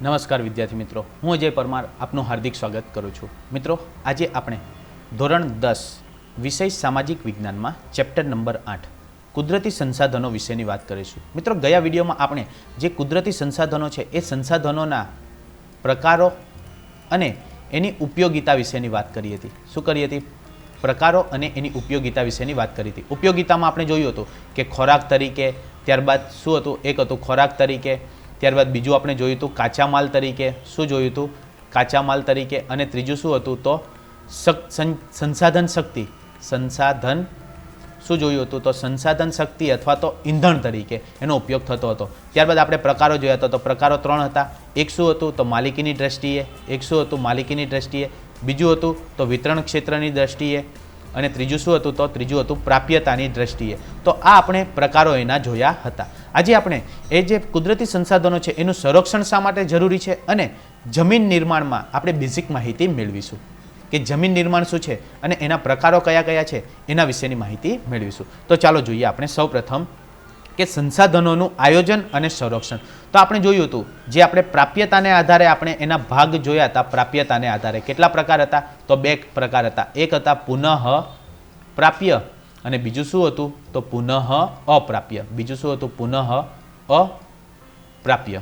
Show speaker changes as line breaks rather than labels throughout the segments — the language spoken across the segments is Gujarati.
નમસ્કાર વિદ્યાર્થી મિત્રો, હું અજય પરમાર આપનું હાર્દિક સ્વાગત કરું છું. મિત્રો, આજે આપણે ધોરણ 10 વિષય સામાજિક વિજ્ઞાનમાં ચેપ્ટર નંબર 8 કુદરતી સંસાધનો વિશેની વાત કરીશું. મિત્રો, ગયા વિડીયોમાં આપણે જે કુદરતી સંસાધનો છે એ સંસાધનોના પ્રકારો અને એની ઉપયોગિતા વિશેની વાત કરી હતી. શું કરી હતી? પ્રકારો અને એની ઉપયોગિતા વિશેની વાત કરી હતી. ઉપયોગિતામાં આપણે જોયું હતું કે ખોરાક તરીકે, ત્યારબાદ શું હતું? એક હતું ખોરાક તરીકે, ત્યારબાદ બીજું આપણે જોયું હતું કાચા માલ તરીકે. શું જોયું હતું? કાચા માલ તરીકે. અને ત્રીજું શું હતું? તો સંસાધન શક્તિ. સંસાધન શું જોયું હતું? તો સંસાધન શક્તિ અથવા તો ઈંધણ તરીકે એનો ઉપયોગ થતો હતો. ત્યારબાદ આપણે પ્રકારો જોયા હતા. તો પ્રકારો 3 હતા. એક શું હતું? તો માલિકીની દ્રષ્ટિએ. એક શું હતું? માલિકીની દ્રષ્ટિએ. બીજું હતું તો વિતરણ ક્ષેત્રની દ્રષ્ટિએ. અને ત્રીજું શું હતું? તો ત્રીજું હતું પ્રાપ્યતાની દ્રષ્ટિએ. તો આ આપણે પ્રકારો એના જોયા હતા. આજે આપણે એ જે કુદરતી સંસાધનો છે એનું સંરક્ષણ શા માટે જરૂરી છે અને જમીન નિર્માણમાં આપણે બેઝિક માહિતી મેળવીશું કે જમીન નિર્માણ શું છે અને એના પ્રકારો કયા કયા છે એના વિશેની માહિતી મેળવીશું. તો ચાલો જોઈએ આપણે સૌપ્રથમ કે સંસાધનોનું આયોજન અને સંરક્ષણ. તો આપણે જોયું હતું જે આપણે પ્રાપ્યતાને આધારે આપણે એના ભાગ જોયા હતા. પ્રાપ્યતાને આધારે કેટલા પ્રકાર હતા? તો 2 પ્રકાર હતા. એક હતા પુનઃ પ્રાપ્ય અને બીજું શું હતું? તો પુનઃ અપ્રાપ્ય. બીજું શું હતું? પુનઃ અપ્રાપ્ય.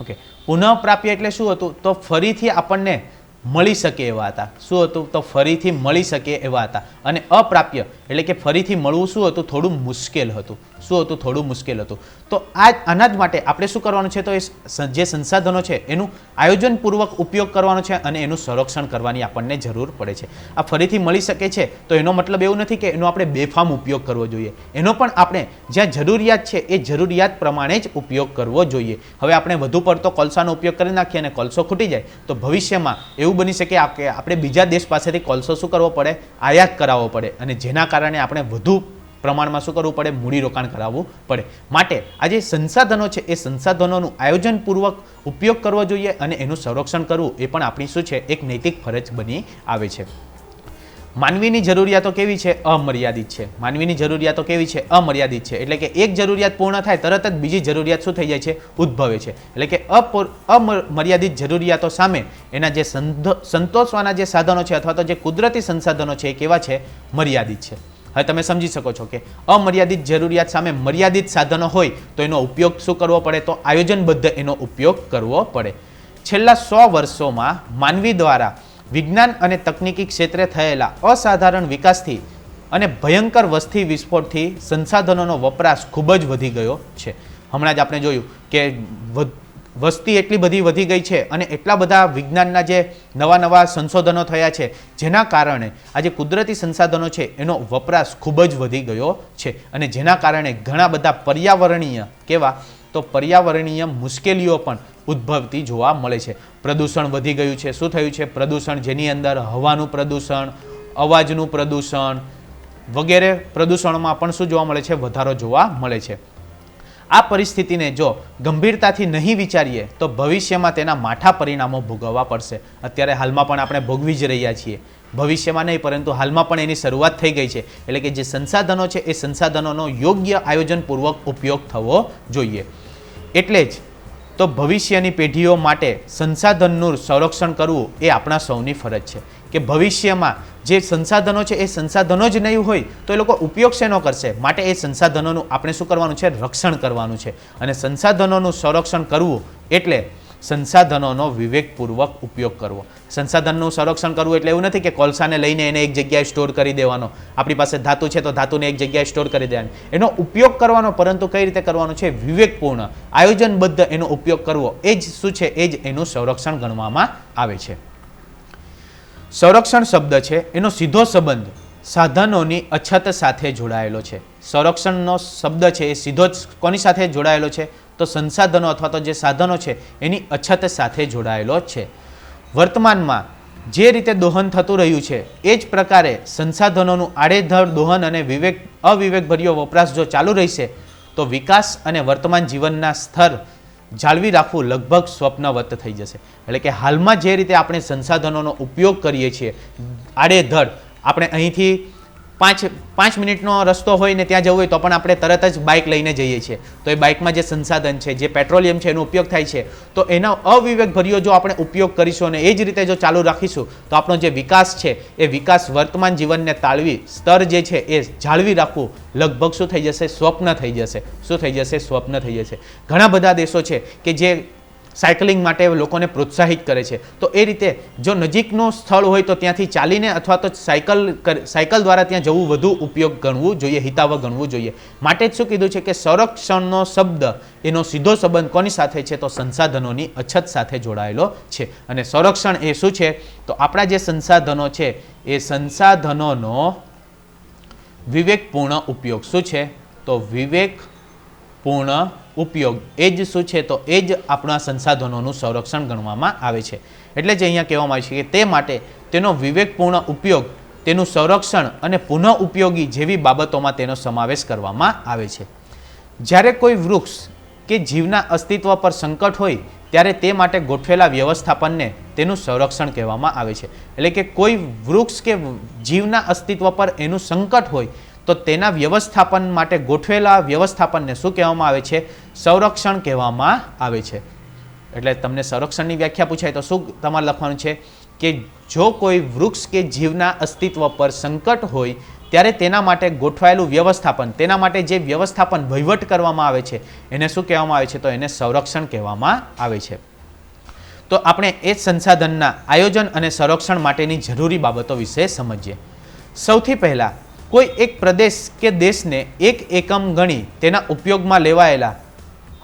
ઓકે, પુનઃ પ્રાપ્ય એટલે શું હતું? તો ફરીથી આપણને મળી શકે એવા હતા. શું હતું? તો ફરીથી મળી શકે એવા હતા. અને અપ્રાપ્ય એટલે કે ફરીથી મળવું શું હતું? થોડું મુશ્કેલ હતું. શું હતું? થોડું મુશ્કેલ હતું. તો આના જ માટે આપણે શું કરવાનું છે? તો એ જે સંસાધનો છે એનું આયોજનપૂર્વક ઉપયોગ કરવાનો છે અને એનું સંરક્ષણ કરવાની આપણને જરૂર પડે છે. આ ફરીથી મળી શકે છે તો એનો મતલબ એવું નથી કે એનો આપણે બેફામ ઉપયોગ કરવો જોઈએ. એનો પણ આપણે જ્યાં જરૂરિયાત છે એ જરૂરિયાત પ્રમાણે જ ઉપયોગ કરવો જોઈએ. હવે આપણે વધુ પડતો કોલસાનો ઉપયોગ કરી નાખીએ અને કોલસો ખૂટી જાય તો ભવિષ્યમાં એવું બની શકે કે આપણે બીજા દેશ પાસેથી કોલસો શું કરવો પડે? આયાત કરાવવો પડે. અને જેના કારણે આપણે વધુ પ્રમાણમાં શું કરવું પડે? મૂડીરોકાણ કરાવવું પડે. માટે આ જે સંસાધનો છે એ સંસાધનોનું આયોજનપૂર્વક ઉપયોગ કરવો જોઈએ અને એનું સંરક્ષણ કરવું એ પણ આપણી શું છે? એક નૈતિક ફરજ બની આવે છે. માનવીની જરૂરિયાતો કેવી છે? અમર્યાદિત છે. માનવીની જરૂરિયાતો કેવી છે? અમર્યાદિત છે. એટલે કે એક જરૂરિયાત પૂર્ણ થાય તરત જ બીજી જરૂરિયાત શું થઈ જાય છે? ઉદ્ભવે છે. એટલે કે અમર્યાદિત જરૂરિયાતો સામે એના જે સંતોષવાના જે સાધનો છે અથવા તો જે કુદરતી સંસાધનો છે એ કેવા છે? મર્યાદિત છે. હવે તમે સમજી શકો છો કે અમર્યાદિત જરૂરિયાત સામે મર્યાદિત સાધનો હોય તો એનો ઉપયોગ શું કરવો પડે? તો આયોજનબદ્ધ એનો ઉપયોગ કરવો પડે. છેલ્લા 100 વર્ષોમાં માનવી દ્વારા વિજ્ઞાન અને તકનીકી ક્ષેત્રે થયેલા અસાધારણ વિકાસથી અને ભયંકર વસ્તી વિસ્ફોટથી સંસાધનોનો વપરાશ ખૂબ જ વધી ગયો છે. હમણાં જ આપણે જોયું કે વસ્તી એટલી બધી વધી ગઈ છે અને એટલા બધા વિજ્ઞાનના જે નવા સંશોધનો થયા છે જેના કારણે આજે કુદરતી સંસાધનો છે એનો વપરાશ ખૂબ જ વધી ગયો છે. અને જેના કારણે ઘણા બધા પર્યાવરણીય કેવા? તો પર્યાવરણીય મુશ્કેલીઓ પણ ઉદ્ભવતી જોવા મળે છે. પ્રદૂષણ વધી ગયું છે. શું થયું છે? પ્રદૂષણ, જેની અંદર હવાનું પ્રદૂષણ, અવાજનું પ્રદૂષણ વગેરે પ્રદૂષણોમાં પણ શું જોવા મળે છે? વધારો જોવા મળે છે. આ પરિસ્થિતિને જો ગંભીરતાથી નહીં વિચારીએ તો ભવિષ્યમાં તેના માઠા પરિણામો ભોગવવા પડશે. અત્યારે હાલમાં પણ આપણે ભોગવી જ રહ્યા છીએ. ભવિષ્યમાં નહીં પરંતુ હાલમાં પણ એની શરૂઆત થઈ ગઈ છે. એટલે કે જે સંસાધનો છે એ સંસાધનોનો યોગ્ય આયોજનપૂર્વક ઉપયોગ થવો જોઈએ. એટલે જ તો ભવિષ્યની પેઢીઓ માટે સંસાધનનું સંરક્ષણ કરવું એ આપણા સૌની ફરજ છે. કે ભવિષ્યમાં જે સંસાધનો છે એ સંસાધનો જ નહીં હોય તો એ લોકો ઉપયોગ શેનો કરશે? માટે એ સંસાધનોનું આપણે શું કરવાનું છે? રક્ષણ કરવાનું છે. અને સંસાધનોનું સંરક્ષણ કરવું એટલે સંસાધનોનો વિવેકપૂર્વક ઉપયોગ કરવો. સંસાધનનું સંરક્ષણ કરવું એટલે એવું નથી કે કોલસાને લઈને એને એક જગ્યાએ સ્ટોર કરી દેવાનો. આપણી પાસે ધાતુ છે તો ધાતુને એક જગ્યાએ સ્ટોર કરી દેવાની. એનો ઉપયોગ કરવાનો, પરંતુ કઈ રીતે કરવાનો છે? વિવેકપૂર્ણ, આયોજનબદ્ધ એનો ઉપયોગ કરવો. એ જ શું છે? એ જ એનું સંરક્ષણ ગણવામાં આવે છે. સંરક્ષણ શબ્દ છે એનો સીધો સંબંધ સાધનોની અછત સાથે જોડાયેલો છે. સંરક્ષણનો શબ્દ છે એ સીધો જ કોની સાથે જોડાયેલો છે? તો સંસાધનો અથવા તો જે સાધનો છે એની અછત સાથે જોડાયેલો છે. વર્તમાનમાં જે રીતે દોહન થતું રહ્યું છે એ જ પ્રકારે સંસાધનોનું આડેધડ દોહન અને અવિવેકભર્યો વપરાશ જો ચાલુ રહેશે તો વિકાસ અને વર્તમાન જીવનના સ્તર જાળવી રાખવું લગભગ સ્વપ્નવત થઈ જશે. એટલે કે હાલમાં જે રીતે આપણે સંસાધનોનો ઉપયોગ કરીએ છીએ આડેધડ, આપણે અહીંથી પાંચ મિનિટનો રસ્તો હોય ને ત્યાં જવું હોય તો પણ આપણે તરત જ બાઇક લઈને જઈએ છીએ. તો એ બાઇકમાં જે સંસાધન છે, જે પેટ્રોલિયમ છે, એનો ઉપયોગ થાય છે. તો એનો અવિવેકભર્યો જો આપણે ઉપયોગ કરીશું અને એ જ રીતે જો ચાલુ રાખીશું તો આપણો જે વિકાસ છે એ વિકાસ વર્તમાન જીવનને તાળવી સ્તર જે છે એ જાળવી રાખવું લગભગ શું થઈ જશે? સ્વપ્ન થઈ જશે. શું થઈ જશે? સ્વપ્ન થઈ જશે. ઘણા બધા દેશો છે કે જે સાયકલિંગ માટે લોકોને પ્રોત્સાહિત કરે છે. તો એ રીતે જો નજીકનું સ્થળ હોય તો ત્યાંથી ચાલીને અથવા તો સાયકલ દ્વારા ત્યાં જવું વધુ ઉપયોગ ગણવું જોઈએ, હિતાવહ ગણવું જોઈએ. માટે જ શું કીધું છે કે સંરક્ષણનો શબ્દ એનો સીધો સંબંધ કોની સાથે છે? તો સંસાધનોની અછત સાથે જોડાયેલો છે. અને સંરક્ષણ એ શું છે? તો આપણા જે સંસાધનો છે એ સંસાધનોનો વિવેકપૂર્ણ ઉપયોગ. શું છે? તો વિવેકપૂર્ણ ઉપયોગ એ જ શું છે? તો એ જ આપણા સંસાધનોનું સંરક્ષણ ગણવામાં આવે છે. એટલે જ અહીંયા કહેવામાં આવે છે કે તે માટે તેનો વિવેકપૂર્ણ ઉપયોગ, તેનું સંરક્ષણ અને પુનઃ ઉપયોગી જેવી બાબતોમાં તેનો સમાવેશ કરવામાં આવે છે. જ્યારે કોઈ વૃક્ષ કે જીવના અસ્તિત્વ પર સંકટ હોય ત્યારે તે માટે ગોઠવેલા વ્યવસ્થાપનને તેનું સંરક્ષણ કહેવામાં આવે છે. એટલે કે કોઈ વૃક્ષ કે જીવના અસ્તિત્વ પર એનું સંકટ હોય તો તેના વ્યવસ્થાપન માટે ગોઠવેલા વ્યવસ્થાપનને શું કહેવામાં આવે છે? સંરક્ષણ કહેવામાં આવે છે. એટલે તમને સંરક્ષણની વ્યાખ્યા પૂછાય તો શું તમારે લખવાનું છે કે જો કોઈ વૃક્ષ કે જીવના અસ્તિત્વ પર સંકટ હોય ત્યારે તેના માટે ગોઠવાયેલું વ્યવસ્થાપન, તેના માટે જે વ્યવસ્થાપન વહીવટ કરવામાં આવે છે એને શું કહેવામાં આવે છે? તો એને સંરક્ષણ કહેવામાં આવે છે. તો આપણે એ સંસાધનના આયોજન અને સંરક્ષણ માટેની જરૂરી બાબતો વિશે સમજીએ. સૌથી પહેલાં કોઈ એક પ્રદેશ કે દેશને એક એકમ ગણી તેના ઉપયોગમાં લેવાયેલા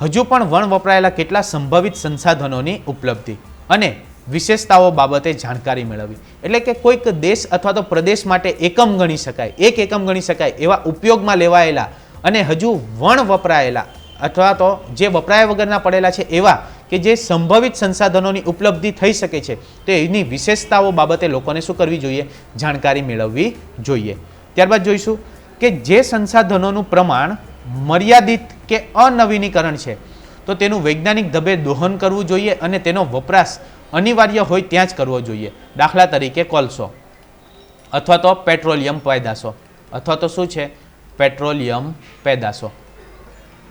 હજુ પણ વણ વપરાયેલા કેટલા સંભવિત સંસાધનોની ઉપલબ્ધિ અને વિશેષતાઓ બાબતે જાણકારી મેળવવી. એટલે કે કોઈક દેશ અથવા તો પ્રદેશ માટે એકમ ગણી શકાય, એક એકમ ગણી શકાય એવા ઉપયોગમાં લેવાયેલા અને હજુ વણ વપરાયેલા અથવા તો જે વપરાયા વગરના પડેલા છે એવા કે જે સંભવિત સંસાધનોની ઉપલબ્ધિ થઈ શકે છે તો એની વિશેષતાઓ બાબતે લોકોને શું કરવી જોઈએ? જાણકારી મેળવવી જોઈએ. ત્યારબાદ જોઈશું કે જે સંસાધનોનું પ્રમાણ મર્યાદિત કે અનવીનીકરણ છે તો તેનું વૈજ્ઞાનિક ઢબે દોહન કરવું જોઈએ અને તેનો વપરાશ અનિવાર્ય હોય ત્યાં જ કરવો જોઈએ. દાખલા તરીકે કોલસો અથવા તો પેટ્રોલિયમ પેદાશો અથવા તો શું છે? પેટ્રોલિયમ પેદાશો.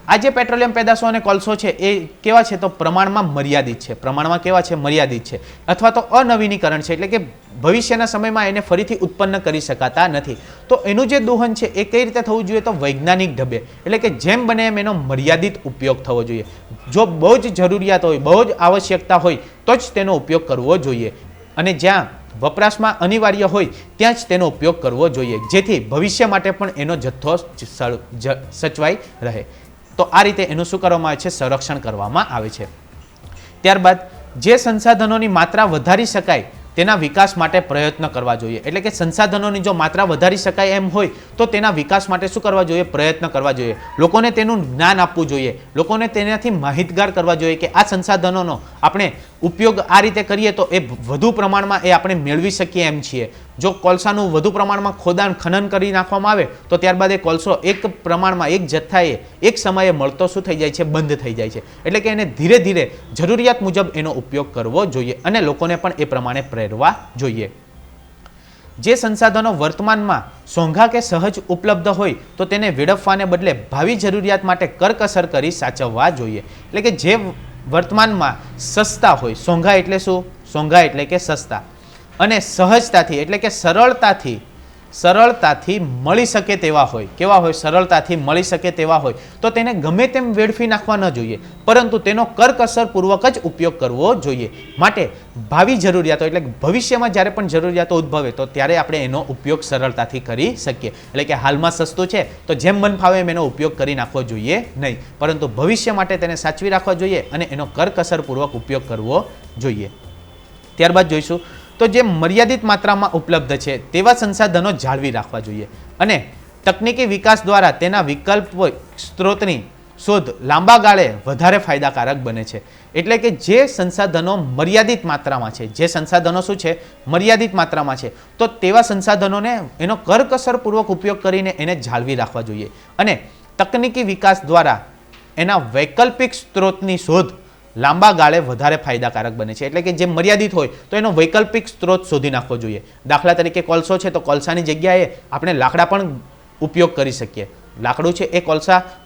આ જે પેટ્રોલિયમ પેદાશો અને કોલસો છે એ કેવા છે? તો પ્રમાણમાં મર્યાદિત છે. પ્રમાણમાં કેવા છે? મર્યાદિત છે. અથવા તો અનવીનીકરણ છે, એટલે કે ભવિષ્યના સમયમાં એને ફરીથી ઉત્પન્ન કરી શકાતા નથી. તો એનું જે દોહન છે એ કઈ રીતે થવું જોઈએ? તો વૈજ્ઞાનિક ઢબે, એટલે કે જેમ બને એમ એનો મર્યાદિત ઉપયોગ થવો જોઈએ. જો બહુ જ જરૂરિયાત હોય, બહુ જ આવશ્યકતા હોય તો જ તેનો ઉપયોગ કરવો જોઈએ અને જ્યાં વપરાશમાં અનિવાર્ય હોય ત્યાં જ તેનો ઉપયોગ કરવો જોઈએ, જેથી ભવિષ્ય માટે પણ એનો જથ્થો સચવાઈ રહે. તો આ રીતે એનું શું કરવામાં આવે છે? સંરક્ષણ કરવામાં આવે છે. ત્યારબાદ જે સંસાધનોની માત્રા વધારી શકાય તેના વિકાસ માટે પ્રયત્ન કરવા જોઈએ. એટલે કે સંસાધનોની જો માત્રા વધારી શકાય એમ હોય તો તેના વિકાસ માટે શું કરવા જોઈએ? પ્રયત્ન કરવા જોઈએ. લોકોને તેનું જ્ઞાન આપવું જોઈએ, લોકોને તેનાથી માહિતગાર કરવા જોઈએ કે આ સંસાધનોનો આપણે ઉપયોગ આ રીતે કરીએ તો એ વધુ પ્રમાણમાં એ આપણે મેળવી શકીએ એમ છીએ. જો કોલસાનું વધુ પ્રમાણમાં ખનન કરી નાખવામાં આવે તો ત્યારબાદ એ કોલસો એક પ્રમાણમાં, એક જથ્થાએ, એક સમયે મળતો શું થઈ જાય છે? બંધ થઈ જાય છે. એટલે કે એને ધીરે ધીરે જરૂરિયાત મુજબ એનો ઉપયોગ કરવો જોઈએ અને લોકોને પણ એ પ્રમાણે પ્રેરવા જોઈએ. જે સંસાધનો વર્તમાનમાં સોંઘા કે સહજ ઉપલબ્ધ હોય તો તેને વેડફવાને બદલે ભાવિ જરૂરિયાત માટે કરકસર કરી સાચવવા જોઈએ. એટલે કે જે વર્તમાનમાં સસ્તા હોય, સોંઘા એટલે શું? સોંઘા એટલે કે સસ્તા, અને સહજતાથી એટલે કે સરળતાથી મળી શકે તેવા હોય. કેવા હોય? સરળતાથી મળી શકે તેવા હોય તો તેને ગમે તેમ વેડફી નાખવા ન જોઈએ, પરંતુ તેનો કરકસરપૂર્વક જ ઉપયોગ કરવો જોઈએ. માટે ભાવિ જરૂરિયાતો એટલે ભવિષ્યમાં જ્યારે પણ જરૂરિયાતો ઉદ્ભવે તો ત્યારે આપણે એનો ઉપયોગ સરળતાથી કરી શકીએ. એટલે કે હાલમાં સસ્તું છે તો જેમ મન ફાવે એમ એનો ઉપયોગ કરી નાખવો જોઈએ નહીં, પરંતુ ભવિષ્ય માટે તેને સાચવી રાખવા જોઈએ અને એનો કરકસરપૂર્વક ઉપયોગ કરવો જોઈએ. ત્યારબાદ જોઈશું તો જે મર્યાદિત માત્રામાં ઉપલબ્ધ છે તેવા સંસાધનો જાળવી રાખવા જોઈએ અને તકનીકી વિકાસ દ્વારા તેના વિકલ્પ સ્ત્રોતની શોધ લાંબા ગાળે વધારે ફાયદાકારક બને છે. એટલે કે જે સંસાધનો મર્યાદિત માત્રામાં છે, જે સંસાધનો શું છે? મર્યાદિત માત્રામાં છે, તો તેવા સંસાધનોને એનો કરકસરપૂર્વક ઉપયોગ કરીને એને જાળવી રાખવા જોઈએ અને તકનીકી વિકાસ દ્વારા એના વૈકલ્પિક સ્ત્રોતની શોધ લાંબા ગાળે વધારે ફાયદાકારક બને છે. એટલે કે જે મર્યાદિત હોય તો એનો વૈકલ્પિક સ્ત્રોત શોધી નાખવો જોઈએ. દાખલા તરીકે કોલસો છે તો કોલસાની જગ્યાએ આપણે લાકડા પણ ઉપયોગ કરી શકીએ. લાકડું છે એ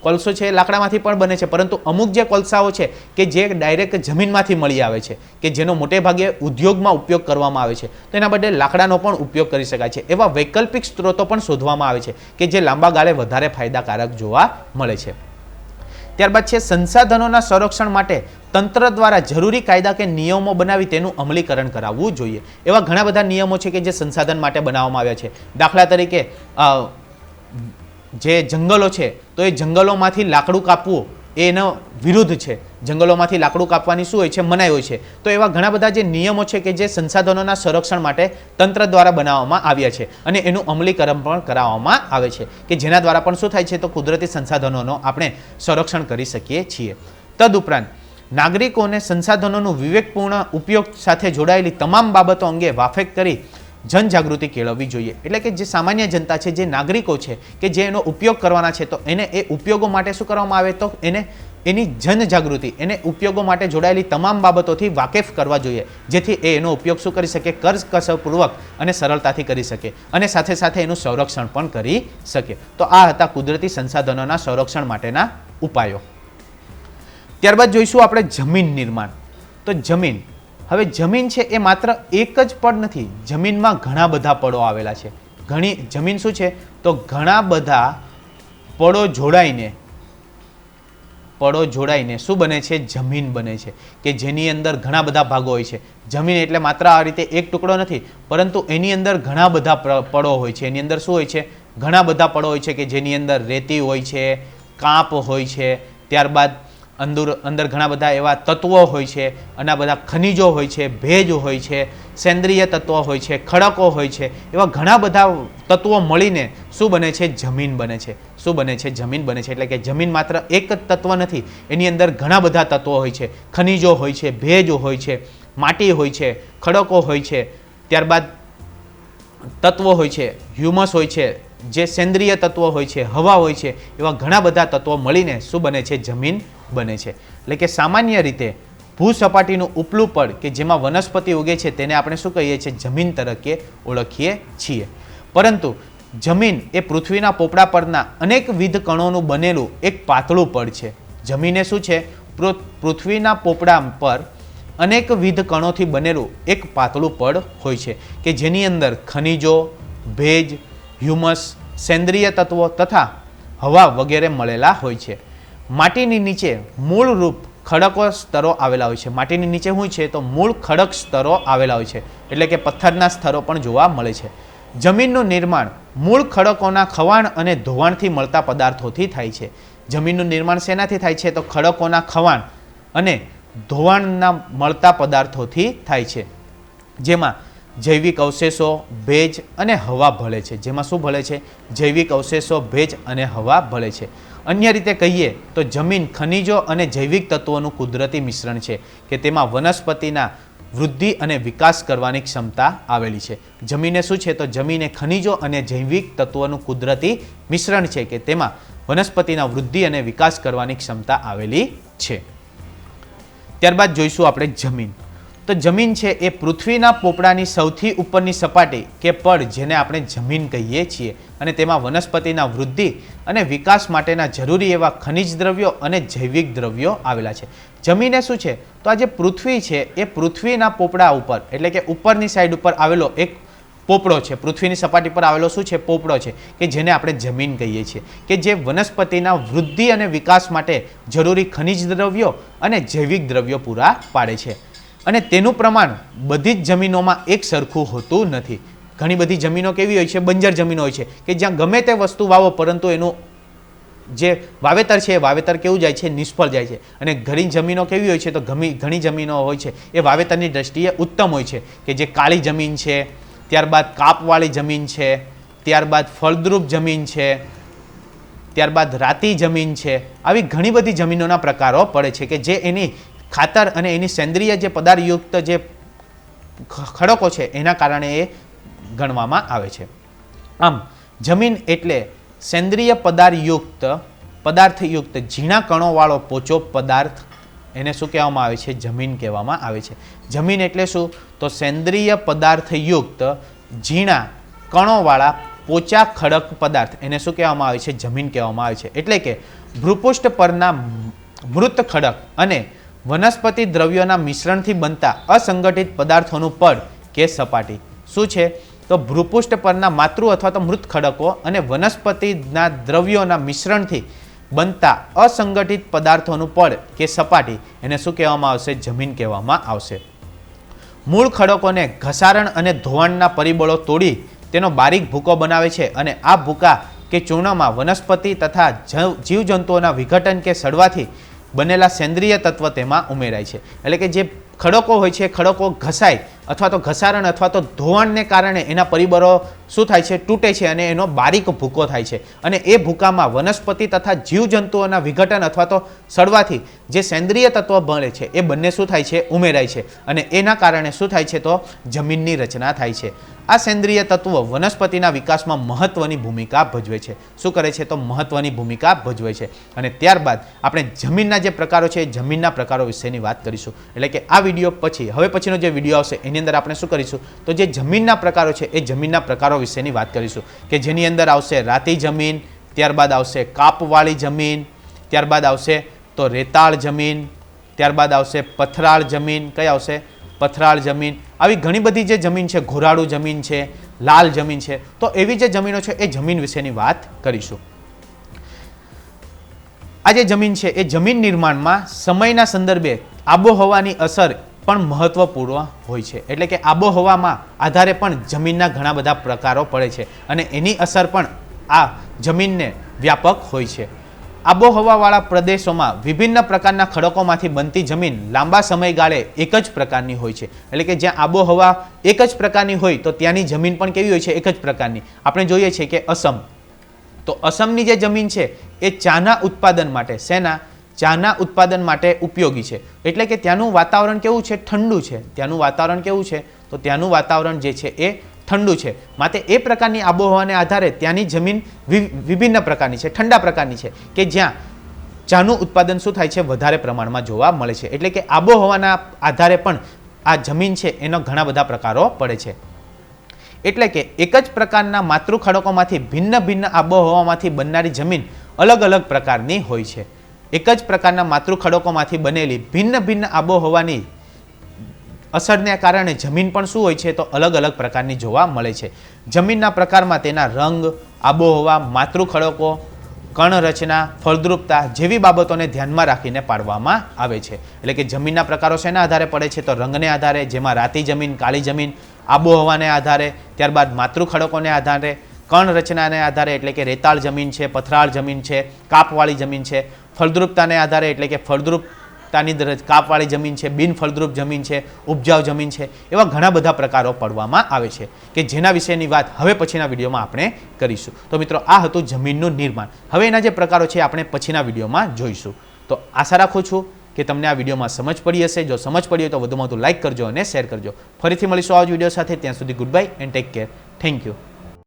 કોલસો છે એ લાકડામાંથી પણ બને છે, પરંતુ અમુક જે કોલસાઓ છે કે જે ડાયરેક્ટ જમીનમાંથી મળી આવે છે કે જેનો મોટે ભાગે ઉદ્યોગમાં ઉપયોગ કરવામાં આવે છે, તો એના બદલે લાકડાનો પણ ઉપયોગ કરી શકાય છે. એવા વૈકલ્પિક સ્ત્રોતો પણ શોધવામાં આવે છે કે જે લાંબા ગાળે વધારે ફાયદાકારક જોવા મળે છે. ત્યારબાદ છે સંસાધનોના સંરક્ષણ માટે તંત્ર દ્વારા જરૂરી કાયદા કે નિયમો બનાવી તેનું અમલીકરણ કરાવવું જોઈએ. એવા ઘણા બધા નિયમો છે કે જે સંસાધન માટે બનાવવામાં આવ્યા છે. દાખલા તરીકે જે જંગલો છે તો એ જંગલોમાંથી લાકડું કાપવું એનો વિરુદ્ધ છે. જંગલોમાંથી લાકડું કાપવાની શું હોય છે? મનાઈ હોય છે. તો એવા ઘણા બધા જે નિયમો છે કે જે સંસાધનોના સંરક્ષણ માટે તંત્ર દ્વારા બનાવવામાં આવ્યા છે અને એનું અમલીકરણ પણ કરાવવામાં આવે છે કે જેના દ્વારા પણ શું થાય છે તો કુદરતી સંસાધનોનો આપણે સંરક્ષણ કરી શકીએ છીએ. તદુપરાંત નાગરિકોને સંસાધનોનું વિવેકપૂર્ણ ઉપયોગ સાથે જોડાયેલી તમામ બાબતો અંગે વાકેફ કરી જનજાગૃતિ કેળવવી જોઈએ. એટલે કે જે સામાન્ય જનતા છે, જે નાગરિકો છે કે જે એનો ઉપયોગ કરવાના છે, તો એને એ ઉપયોગો માટે શું કરવામાં આવે તો એની જનજાગૃતિ, એને ઉપયોગો માટે જોડાયેલી તમામ બાબતોથી વાકેફ કરવા જોઈએ, જેથી એનો ઉપયોગ શું કરી શકે? કરકસરપૂર્વક અને સરળતાથી કરી શકે અને સાથે સાથે એનું સંરક્ષણ પણ કરી શકે. તો આ હતા કુદરતી સંસાધનોના સંરક્ષણ માટેના ઉપાયો. ત્યારબાદ જોઈશું આપણે જમીન નિર્માણ. તો જમીન, હવે જમીન છે એ માત્ર એક જ પડ નથી, જમીનમાં ઘણા બધા પડો આવેલા છે. જમીન શું છે તો ઘણા બધા પડો જોડાઈને શું બને છે? જમીન બને છે કે જેની અંદર ઘણા બધા ભાગો હોય છે. જમીન એટલે માત્ર આ રીતે એક ટુકડો નથી, પરંતુ એની અંદર ઘણા બધા પડો હોય છે. એની અંદર શું હોય છે? ઘણા બધા પડો હોય છે કે જેની અંદર રેતી હોય છે, કાંપ હોય છે, ત્યારબાદ અંદર ઘણા બધા એવા તત્વો હોય છે, અને બધા ખનિજો હોય છે, ભેજ હોય છે, સેન્દ્રિય તત્વો હોય છે, ખડકો હોય છે. એવા ઘણા બધા તત્વો મળીને શું બને છે? જમીન બને છે. શું બને છે? જમીન બને છે. એટલે કે જમીન માત્ર એક જ તત્વ નથી, એની અંદર ઘણા બધા તત્વો હોય છે. ખનિજો હોય છે, ભેજ હોય છે, માટી હોય છે, ખડકો હોય છે, ત્યારબાદ તત્વો હોય છે, હ્યુમસ હોય છે, જે સેન્દ્રિય તત્વો હોય છે, હવા હોય છે. એવા ઘણા બધા તત્વો મળીને શું બને છે? જમીન બને છે. એટલે કે સામાન્ય રીતે ભૂસપાટીનું ઉપલું પડ કે જેમાં વનસ્પતિ ઉગે છે તેને આપણે શું કહીએ છીએ? જમીન તરીકે ઓળખીએ છીએ. પરંતુ જમીન એ પૃથ્વીના પોપડા પરના અનેકવિધ કણોનું બનેલું એક પાતળું પડ છે. જમીન શું છે? પૃથ્વીના પોપડા પર અનેકવિધ કણોથી બનેલું એક પાતળું પડ હોય છે કે જેની અંદર ખનિજો, ભેજ, હ્યુમસ, સેન્દ્રિય તત્વો તથા હવા વગેરે મળેલા હોય છે. માટીની નીચે મૂળરૂપ ખડકો સ્તરો આવેલા હોય છે. માટીની નીચે શું છે તો મૂળ ખડક સ્તરો આવેલા હોય છે, એટલે કે પથ્થરના સ્તરો પણ જોવા મળે છે. જમીનનું નિર્માણ મૂળ ખડકોના ખવાણ અને ધોવાણથી મળતા પદાર્થોથી થાય છે. જમીનનું નિર્માણ શેનાથી થાય છે તો ખડકોના ખવાણ અને ધોવાણના મળતા પદાર્થોથી થાય છે, જેમાં જૈવિક અવશેષો, ભેજ અને હવા ભળે છે. જેમાં શું ભળે છે? જૈવિક અવશેષો, ભેજ અને હવા ભળે છે. અન્ય રીતે કહીએ તો જમીન ખનિજો અને જૈવિક તત્વોનું કુદરતી મિશ્રણ છે કે તેમાં વનસ્પતિના વૃદ્ધિ અને વિકાસ કરવાની ક્ષમતા આવેલી છે. જમીને શું છે તો જમીને ખનિજો અને જૈવિક તત્વોનું કુદરતી મિશ્રણ છે કે તેમાં વનસ્પતિના વૃદ્ધિ અને વિકાસ કરવાની ક્ષમતા આવેલી છે. ત્યારબાદ જોઈશું આપણે જમીન. તો જમીન છે એ પૃથ્વીના પોપડાની સૌથી ઉપરની સપાટી કે પડ જેને આપણે જમીન કહીએ છીએ, અને તેમાં વનસ્પતિના વૃદ્ધિ અને વિકાસ માટેના જરૂરી એવા ખનિજ દ્રવ્યો અને જૈવિક દ્રવ્યો આવેલા છે. જમીન શું છે તો આ જે પૃથ્વી છે એ પૃથ્વીના પોપડા ઉપર, એટલે કે ઉપરની સાઈડ ઉપર આવેલો એક પોપડો છે. પૃથ્વીની સપાટી પર આવેલો શું છે? પોપડો છે કે જેને આપણે જમીન કહીએ છીએ, કે જે વનસ્પતિના વૃદ્ધિ અને વિકાસ માટે જરૂરી ખનિજ દ્રવ્યો અને જૈવિક દ્રવ્યો પૂરા પાડે છે. અને તેનું પ્રમાણ બધી જ જમીનોમાં એક સરખું હોતું નથી. ઘણી બધી જમીનો કેવી હોય છે? બંજર જમીનો હોય છે કે જ્યાં ગમે તે વસ્તુ વાવો, પરંતુ એનું જે વાવેતર છે એ વાવેતર કેવું જાય છે? નિષ્ફળ જાય છે. અને ઘણી જમીનો કેવી હોય છે તો ઘણી જમીનો હોય છે એ વાવેતરની દ્રષ્ટિએ ઉત્તમ હોય છે, કે જે કાળી જમીન છે, ત્યારબાદ કાપવાળી જમીન છે, ત્યારબાદ ફળદ્રુપ જમીન છે, ત્યારબાદ રાતી જમીન છે. આવી ઘણી બધી જમીનોના પ્રકારો પડે છે કે જે એની ખાતર અને એની સેન્દ્રિય જે પદાર્થયુક્ત જે ખડકો છે એના કારણે એ ગણવામાં આવે છે. આમ જમીન એટલે સેન્દ્રિય પદાર્થયુક્ત ઝીણા કણોવાળો પોચો પદાર્થ એને શું કહેવામાં આવે છે? જમીન કહેવામાં આવે છે. જમીન એટલે શું? તો સેન્દ્રિય પદાર્થયુક્ત ઝીણા કણોવાળા પોચા ખડક પદાર્થ, એને શું કહેવામાં આવે છે? જમીન કહેવામાં આવે છે. એટલે કે ભૂપૃષ્ઠ પરના મૃત ખડક અને વનસ્પતિ દ્રવ્યોના મિશ્રણથી બનતા અસંગઠિત પદાર્થોનું પડ કે સપાટી. શું છે? તો ભૂપૃષ્ઠ પરના માતૃ અથવા તો મૃત ખડકો અને વનસ્પતિના દ્રવ્યોના મિશ્રણથી બનતા અસંગઠિત પદાર્થોનું પડ કે સપાટી, એને શું કહેવામાં આવશે? જમીન કહેવામાં આવશે. મૂળ ખડકોને ઘસારણ અને ધોવાણના પરિબળો તોડી તેનો બારીક ભૂકો બનાવે છે અને આ ભૂકા કે ચૂર્ણમાં વનસ્પતિ તથા જીવજંતુઓના વિઘટન કે સડવાથી બનેલા સેન્દ્રિય તત્વ તેમાં ઉમેરાય છે. એટલે કે જે ખડકો હોય છે, ખડકો ઘસાય અથવા તો ઘસારણ અથવા તો ધોવાણને કારણે એના પરિબળો શું થાય છે? તૂટે છે અને એનો બારીક ભૂકો થાય છે અને એ ભૂકામાં વનસ્પતિ તથા જીવજંતુઓના વિઘટન અથવા તો સડવાથી જે સેન્દ્રિય તત્વ બને છે એ બંને શું થાય છે? ઉમેરાય છે અને એના કારણે શું થાય છે? તો જમીનની રચના થાય છે. આ સેન્દ્રિય તત્વો વનસ્પતિના વિકાસમાં મહત્વની ભૂમિકા ભજવે છે. શું કરે છે? તો મહત્વની ભૂમિકા ભજવે છે. અને ત્યારબાદ આપણે જમીનના જે પ્રકારો છે એ જમીનના પ્રકારો વિશેની વાત કરીશું. એટલે કે આ વિડીયો પછી હવે પછીનો જે વિડીયો આવશે એની અંદર આપણે શું કરીશું? તો જે જમીનના પ્રકારો છે એ જમીનના પ્રકારો વિશેની વાત કરીશું કે જેની અંદર આવશે રાતી જમીન, ત્યારબાદ આવશે કાપવાળી જમીન, ત્યારબાદ આવશે તો રેતાળ જમીન, ત્યારબાદ આવશે પથરાળ જમીન. કઈ આવશે? પથરાળ જમીન. આવી ઘણી બધી જે જમીન છે, ઘોરાડું જમીન છે, લાલ જમીન છે, તો એવી જે જમીનો છે એ જમીન વિશેની વાત કરીશું. આ જે જમીન છે એ જમીન નિર્માણમાં સમયના સંદર્ભે આબોહવાની અસર પણ મહત્વપૂર્ણ હોય છે. એટલે કે આબોહવામાં આધારે પણ જમીનના ઘણા બધા પ્રકારો પડે છે અને એની અસર પણ આ જમીનને વ્યાપક હોય છે. આબોહવાવાળા પ્રદેશોમાં વિભિન્ન પ્રકારના ખડકોમાંથી બનતી જમીન લાંબા સમયગાળે એક જ પ્રકારની હોય છે. એટલે કે જ્યાં આબોહવા એક જ પ્રકારની હોય તો ત્યાંની જમીન પણ કેવી હોય છે? એક જ પ્રકારની. આપણે જોઈએ છીએ કે અસમ, તો અસમની જે જમીન છે એ ચાના ઉત્પાદન માટે, શેના? ચાના ઉત્પાદન માટે ઉપયોગી છે. એટલે કે ત્યાંનું વાતાવરણ કેવું છે? ઠંડુ છે. ત્યાંનું વાતાવરણ કેવું છે? તો ત્યાંનું વાતાવરણ જે છે એ ઠંડુ છે. માટે એ પ્રકારની આબોહવાને આધારે ત્યાંની જમીન વિભિન્ન પ્રકારની છે, ઠંડા પ્રકારની છે કે જ્યાં ચાનું ઉત્પાદન શું થાય છે? વધારે પ્રમાણમાં જોવા મળે છે. એટલે કે આબોહવાના આધારે પણ આ જમીન છે એનો ઘણા બધા પ્રકારો પડે છે. એટલે કે એક જ પ્રકારના માતૃ ખડકોમાંથી ભિન્ન ભિન્ન આબોહવામાંથી બનનારી જમીન અલગ અલગ પ્રકારની હોય છે. એક જ પ્રકારના માતૃ ખડકોમાંથી બનેલી ભિન્ન ભિન્ન આબોહવાની અસરને કારણે જમીન પણ શું હોય છે? તો અલગ અલગ પ્રકારની જોવા મળે છે. જમીનના પ્રકારમાં તેના રંગ, આબોહવા, માતૃ ખડકો, કણ રચના, ફળદ્રુપતા જેવી બાબતોને ધ્યાનમાં રાખીને પાડવામાં આવે છે. એટલે કે જમીનના પ્રકારો શેના આધારે પડે છે? તો રંગને આધારે, જેમાં રાતી જમીન, કાળી જમીન, આબોહવાને આધારે, ત્યારબાદ માતૃ ખડકોને આધારે, કણ રચનાને આધારે એટલે કે રેતાળ જમીન છે, પથરાળ જમીન છે, કાપવાળી જમીન છે, ફળદ્રુપતાને આધારે એટલે કે ફળદ્રુપતાની કાપવાળી જમીન છે, બિન ફળદ્રુપ જમીન છે, ઉપજાઉ જમીન છે, એવા ઘણા બધા પ્રકારો પડવામાં આવે છે કે જેના વિશેની વાત હવે પછીના વિડીયોમાં આપણે કરીશું. તો મિત્રો આ હતું જમીનનું નિર્માણ. હવે એના જે પ્રકારો છે આપણે પછીના વિડીયોમાં જોઈશું. તો આશા રાખું છું કે તમને આ વિડીયોમાં સમજ પડી હશે. જો સમજ પડી હોય તો વધુમાં વધુ લાઇક કરજો અને શેર કરજો. ફરીથી મળીશું આ જ વિડીયો સાથે. ત્યાં સુધી good bye and take care. Thank you.